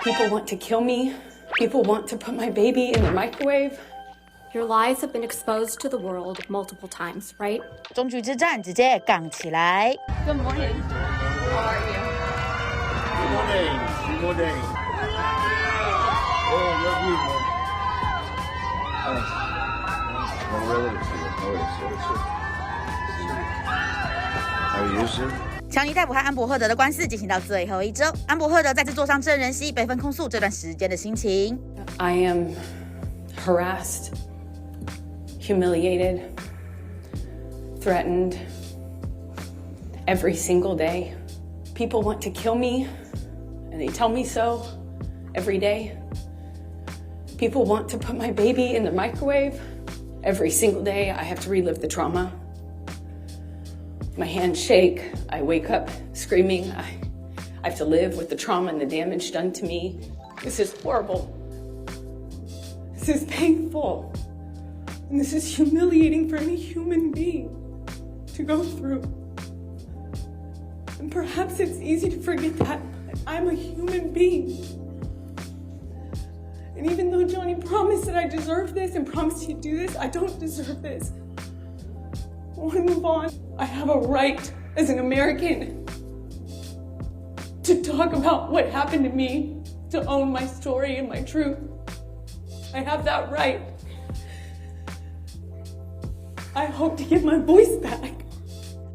People want to kill me. People want to put my baby in the microwave. Your lies have been exposed to the world multiple times, right? 终局之战直接杠起来。Good morning. How are you? Good morning. Good morning. Oh, love you, man. No relatives here. How are you, sir? 强尼戴普和安珀赫德的官司进行到最后一周，安珀赫德再次坐上证人席，悲愤控诉这段时间的心情。I am harassed, humiliated, threatened every single day. People want to kill me, and they tell me so every day. People want to put my baby in the microwave. Every single day, I have to relive the trauma. My hands shake. I wake up screaming. I have to live with the trauma and the damage done to me. This is horrible. This is painful. And this is humiliating for any human being to go through. And perhaps it's easy to forget that I'm a human being. And even though Johnny promised that I deserve this and promised he'd do this, I don't deserve this. I want to move on. I have a right as an American to talk about what happened to me, to own my story and my truth. I have that right. I hope to get my voice back.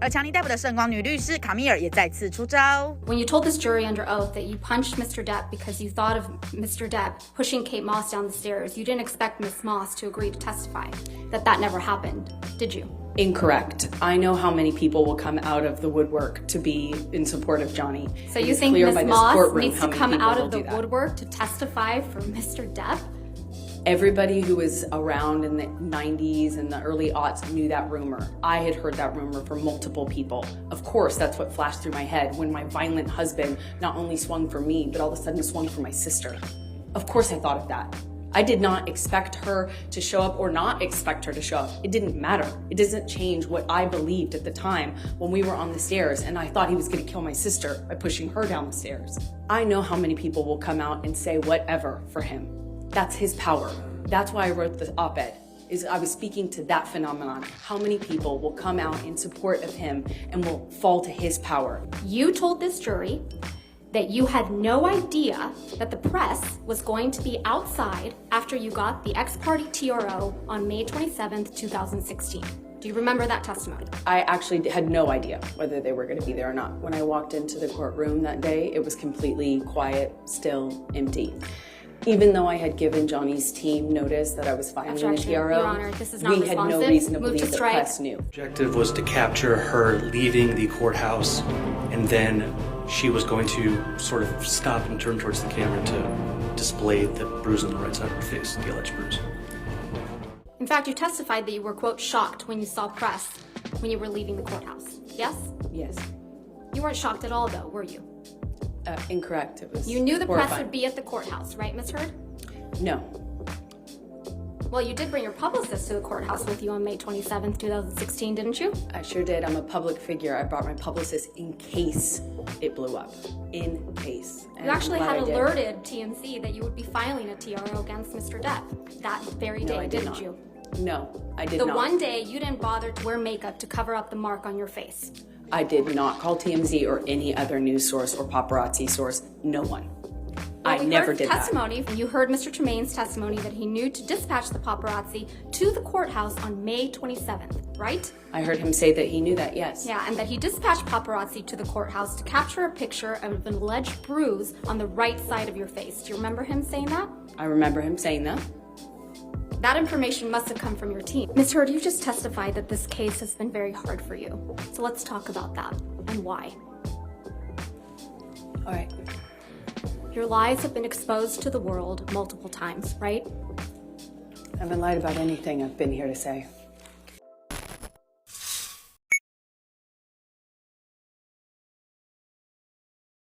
而强尼戴普的圣光女律师卡米尔也再次出招。When you told this jury under oath that you punched Mr. Depp because you thought of Mr. Depp pushing Kate Moss down the stairs, you didn't expect Miss Moss to agree to testify. That never happened, did you? Incorrect. I know how many people will come out of the woodwork to be in support of Johnny. So you think Miss Moss needs to come out of the woodwork to testify for Mr. Depp? Everybody who was around in the 90s and the early aughts knew that rumor. I had heard that rumor from multiple people. Of course, that's what flashed through my head when my violent husband not only swung for me, but all of a sudden swung for my sister. Of course I thought of that. I did not expect her to show up or not expect her to show up. It didn't matter. It doesn't change what I believed at the time when we were on the stairs and I thought he was going to kill my sister by pushing her down the stairs. I know how many people will come out and say whatever for him. That's his power. That's why I wrote the op-ed. I was speaking to that phenomenon. How many people will come out in support of him and will fall to his power? You told this jury that you had no idea that the press was going to be outside after you got the ex-parte TRO on May 27th, 2016. Do you remember that testimony? I actually had no idea whether they were going to be there or not. When I walked into the courtroom that day, it was completely quiet, still, empty. Even though I had given Johnny's team notice that I was filing a TRO, Your Honor, this is not we had no reason to believe the press knew. The objective was to capture her leaving the courthouse, and then she was going to sort of stop and turn towards the camera to display the bruise on the right side of her face, the alleged bruise. In fact, you testified that you were, quote, shocked when you saw press when you were leaving the courthouse. Yes? Yes. You weren't shocked at all, though, were you? Incorrect. It was You knew the horrifying. press would be at the courthouse, right, Ms. Heard? No. Well, you did bring your publicist to the courthouse with you on May 27th, 2016, didn't you? I sure did. I'm a public figure. I brought my publicist in case it blew up. In case. And You actually I'm glad had I did. alerted TMZ that you would be filing a TRO against Mr. Depp that very day, I did didn't not. you? No, I did The not. one day you didn't bother to wear makeup to cover up the mark on your face. I did not call TMZ or any other news source or paparazzi source. No one. I never did that. Testimony. You heard Mr. Tremaine's testimony that he knew to dispatch the paparazzi to the courthouse on May 27th, right? I heard him say that he knew that, yes. Yeah, and that he dispatched paparazzi to the courthouse to capture a picture of an alleged bruise on the right side of your face. Do you remember him saying that? I remember him saying that. That information must have come from your team. Ms. Heard, you just testified that this case has been very hard for you. So let's talk about that and why. All right. Your lies have been exposed to the world multiple times, right? I haven't lied about anything I've been here to say.